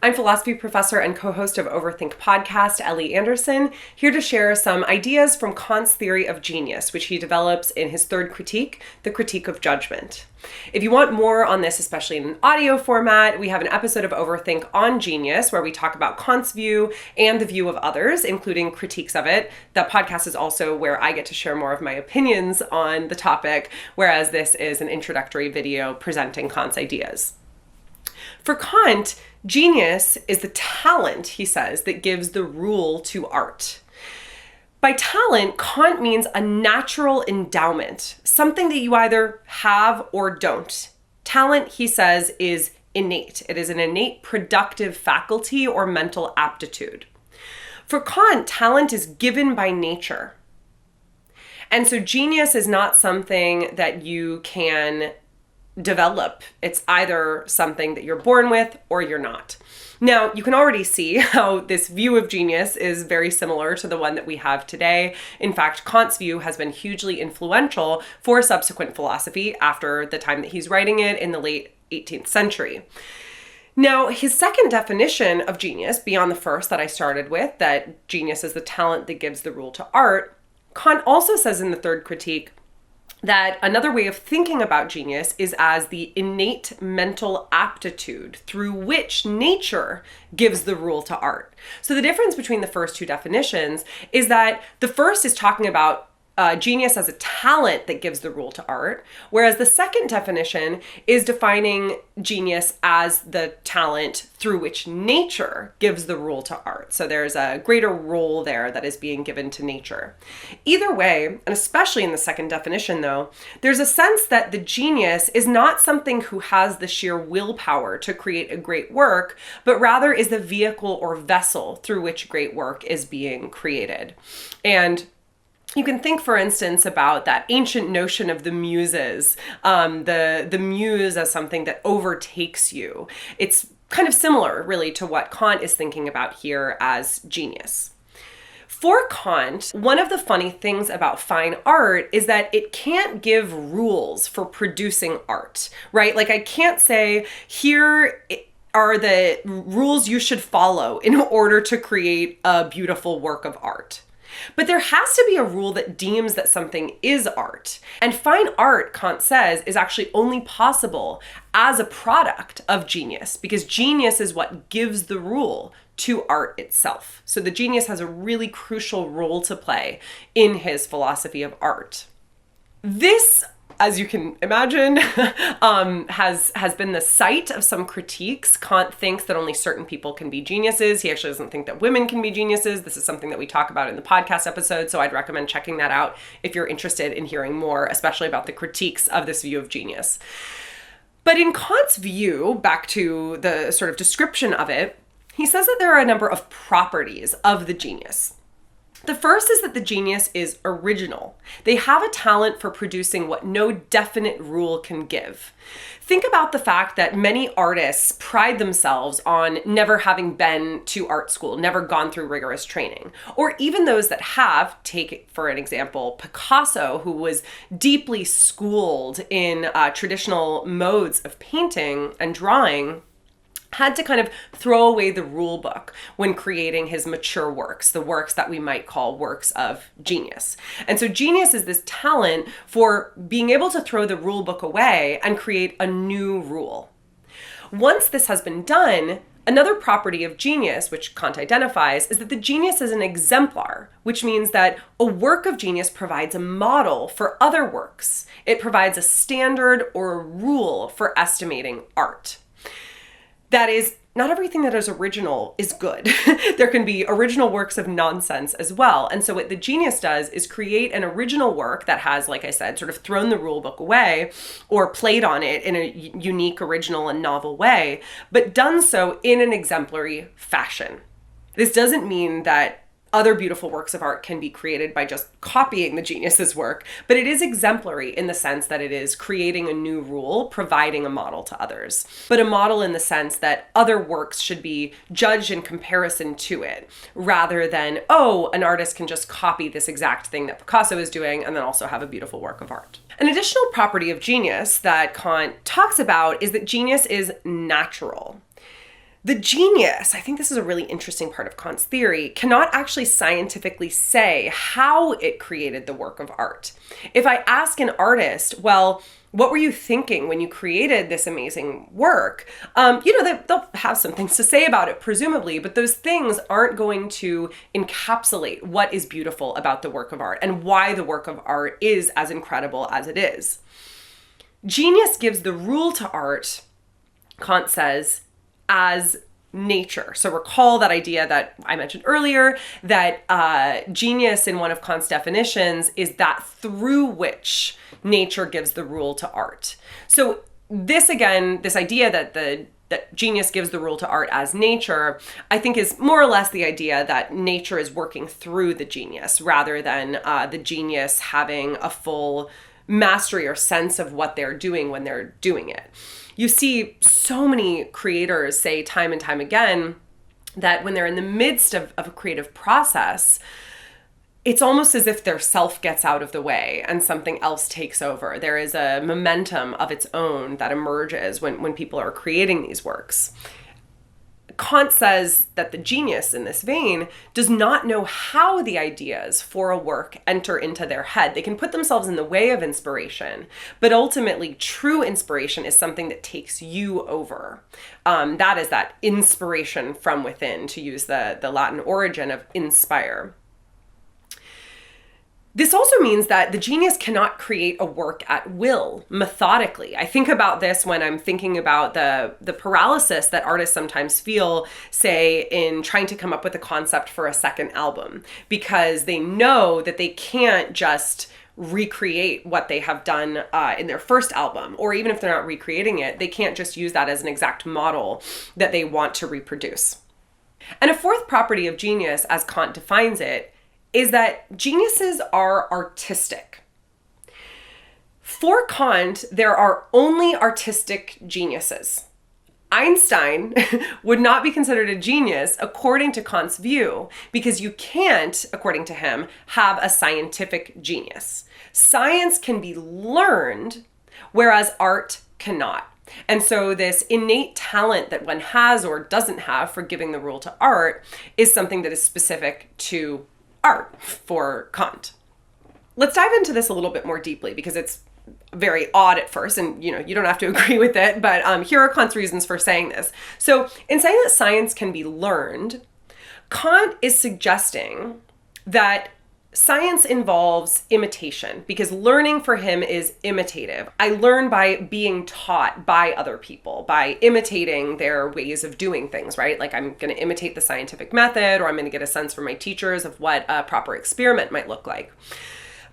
I'm philosophy professor and co-host of Overthink podcast, Ellie Anderson, here to share some ideas from Kant's theory of genius, which he develops in his third critique, the critique of judgment. If you want more on this, especially in an audio format, we have an episode of Overthink on genius where we talk about Kant's view and the view of others, including critiques of it. That podcast is also where I get to share more of my opinions on the topic, whereas this is an introductory video presenting Kant's ideas. For Kant, genius is the talent, he says, that gives the rule to art. By talent, Kant means a natural endowment, something that you either have or don't. Talent, he says, is innate. It is an innate productive faculty or mental aptitude. For Kant, talent is given by nature. And so genius is not something that you can develop. It's either something that you're born with or you're not. Now, you can already see how this view of genius is very similar to the one that we have today. In fact, Kant's view has been hugely influential for subsequent philosophy after the time that he's writing it in the late 18th century. Now, his second definition of genius, beyond the first that I started with, that genius is the talent that gives the rule to art, Kant also says in the third critique that another way of thinking about genius is as the innate mental aptitude through which nature gives the rule to art. So the difference between the first two definitions is that the first is talking about genius as a talent that gives the rule to art, whereas the second definition is defining genius as the talent through which nature gives the rule to art. So there's a greater role there that is being given to nature. Either way, and especially in the second definition though, there's a sense that the genius is not something who has the sheer willpower to create a great work, but rather is the vehicle or vessel through which great work is being created. And you can think, for instance, about that ancient notion of the muses, the muse as something that overtakes you. It's kind of similar, really, to what Kant is thinking about here as genius. For Kant, one of the funny things about fine art is that it can't give rules for producing art, right? Like, I can't say, here are the rules you should follow in order to create a beautiful work of art. But there has to be a rule that deems that something is art. And fine art, Kant says, is actually only possible as a product of genius, because genius is what gives the rule to art itself. So the genius has a really crucial role to play in his philosophy of art. This, as you can imagine, has been the site of some critiques. Kant thinks that only certain people can be geniuses. He actually doesn't think that women can be geniuses. This is something that we talk about in the podcast episode, so I'd recommend checking that out if you're interested in hearing more, especially about the critiques of this view of genius. But in Kant's view, back to the sort of description of it, he says that there are a number of properties of the genius. The first is that the genius is original. They have a talent for producing what no definite rule can give. Think about the fact that many artists pride themselves on never having been to art school, never gone through rigorous training. Or even those that have, take for an example, Picasso, who was deeply schooled in traditional modes of painting and drawing, had to kind of throw away the rule book when creating his mature works, the works that we might call works of genius. And so genius is this talent for being able to throw the rule book away and create a new rule. Once this has been done, another property of genius, which Kant identifies, is that the genius is an exemplar, which means that a work of genius provides a model for other works. It provides a standard or a rule for estimating art. That is, not everything that is original is good. There can be original works of nonsense as well. And so what the genius does is create an original work that has, like I said, sort of thrown the rule book away or played on it in a unique, original, and novel way, but done so in an exemplary fashion. This doesn't mean that other beautiful works of art can be created by just copying the genius's work, but it is exemplary in the sense that it is creating a new rule, providing a model to others, but a model in the sense that other works should be judged in comparison to it, rather than, oh, an artist can just copy this exact thing that Picasso is doing and then also have a beautiful work of art. An additional property of genius that Kant talks about is that genius is natural. The genius, I think this is a really interesting part of Kant's theory, cannot actually scientifically say how it created the work of art. If I ask an artist, well, what were you thinking when you created this amazing work? They'll have some things to say about it, presumably, but those things aren't going to encapsulate what is beautiful about the work of art and why the work of art is as incredible as it is. Genius gives the rule to art, Kant says, as nature. So recall that idea that I mentioned earlier, that genius in one of Kant's definitions is that through which nature gives the rule to art. So this idea that genius gives the rule to art as nature, I think is more or less the idea that nature is working through the genius rather than the genius having a full mastery or sense of what they're doing when they're doing it. You see so many creators say time and time again that when they're in the midst of a creative process, it's almost as if their self gets out of the way and something else takes over. There is a momentum of its own that emerges when people are creating these works. Kant says that the genius in this vein does not know how the ideas for a work enter into their head. They can put themselves in the way of inspiration, but ultimately true inspiration is something that takes you over. That is that inspiration from within, to use the Latin origin of inspire. This also means that the genius cannot create a work at will, methodically. I think about this when I'm thinking about the paralysis that artists sometimes feel, say, in trying to come up with a concept for a second album, because they know that they can't just recreate what they have done in their first album, or even if they're not recreating it, they can't just use that as an exact model that they want to reproduce. And a fourth property of genius, as Kant defines it, is that geniuses are artistic. For Kant, there are only artistic geniuses. Einstein would not be considered a genius according to Kant's view, because you can't, according to him, have a scientific genius. Science can be learned, whereas art cannot. And so this innate talent that one has or doesn't have for giving the rule to art is something that is specific to art for Kant. Let's dive into this a little bit more deeply, because it's very odd at first, and you don't have to agree with it, but here are Kant's reasons for saying this. So in saying that science can be learned, Kant is suggesting that science involves imitation, because learning for him is imitative. I learn by being taught by other people, by imitating their ways of doing things, right? Like I'm going to imitate the scientific method, or I'm going to get a sense from my teachers of what a proper experiment might look like.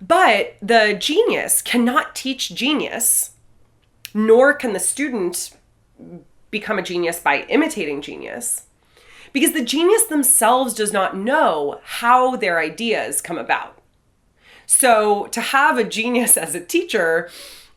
But the genius cannot teach genius, nor can the student become a genius by imitating genius, because the genius themselves does not know how their ideas come about. So to have a genius as a teacher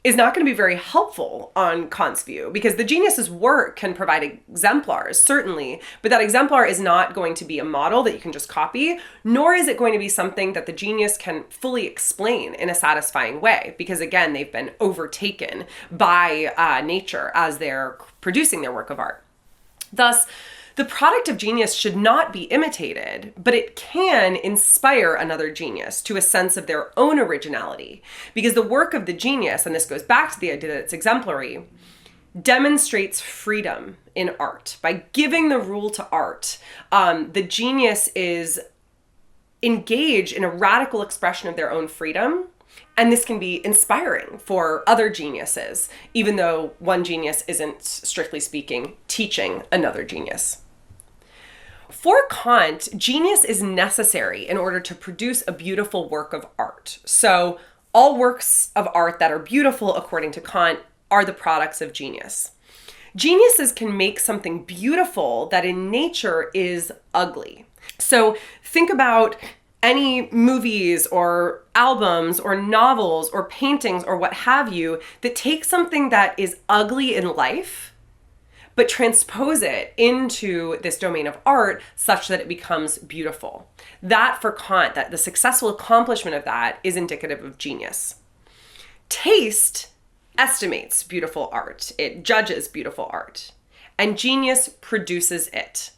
is not going to be very helpful on Kant's view, because the genius's work can provide exemplars, certainly, but that exemplar is not going to be a model that you can just copy, nor is it going to be something that the genius can fully explain in a satisfying way, because again, they've been overtaken by nature as they're producing their work of art. Thus, the product of genius should not be imitated, but it can inspire another genius to a sense of their own originality, because the work of the genius, and this goes back to the idea that it's exemplary, demonstrates freedom in art. By giving the rule to art, the genius is engaged in a radical expression of their own freedom. And this can be inspiring for other geniuses, even though one genius isn't, strictly speaking, teaching another genius. For Kant, genius is necessary in order to produce a beautiful work of art. So all works of art that are beautiful, according to Kant, are the products of genius. Geniuses can make something beautiful that in nature is ugly. So think about any movies or albums or novels or paintings or what have you that take something that is ugly in life, but transpose it into this domain of art such that it becomes beautiful. That, for Kant, that the successful accomplishment of that is indicative of genius. Taste estimates beautiful art. It judges beautiful art. and genius produces it.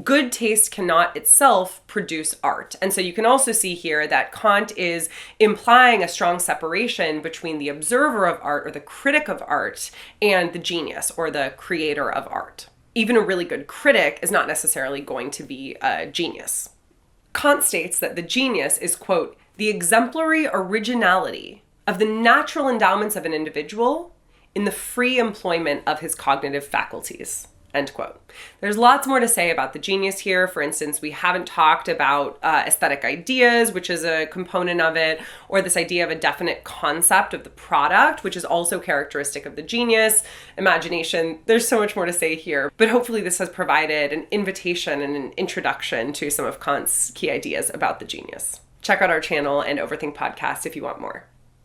Good taste cannot itself produce art. And so you can also see here that Kant is implying a strong separation between the observer of art or the critic of art and the genius or the creator of art. Even a really good critic is not necessarily going to be a genius. Kant states that the genius is, quote, the exemplary originality of the natural endowments of an individual in the free employment of his cognitive faculties, end quote. There's lots more to say about the genius here. For instance, we haven't talked about aesthetic ideas, which is a component of it, or this idea of a definite concept of the product, which is also characteristic of the genius. Imagination, there's so much more to say here, but hopefully this has provided an invitation and an introduction to some of Kant's key ideas about the genius. Check out our channel and Overthink podcast if you want more.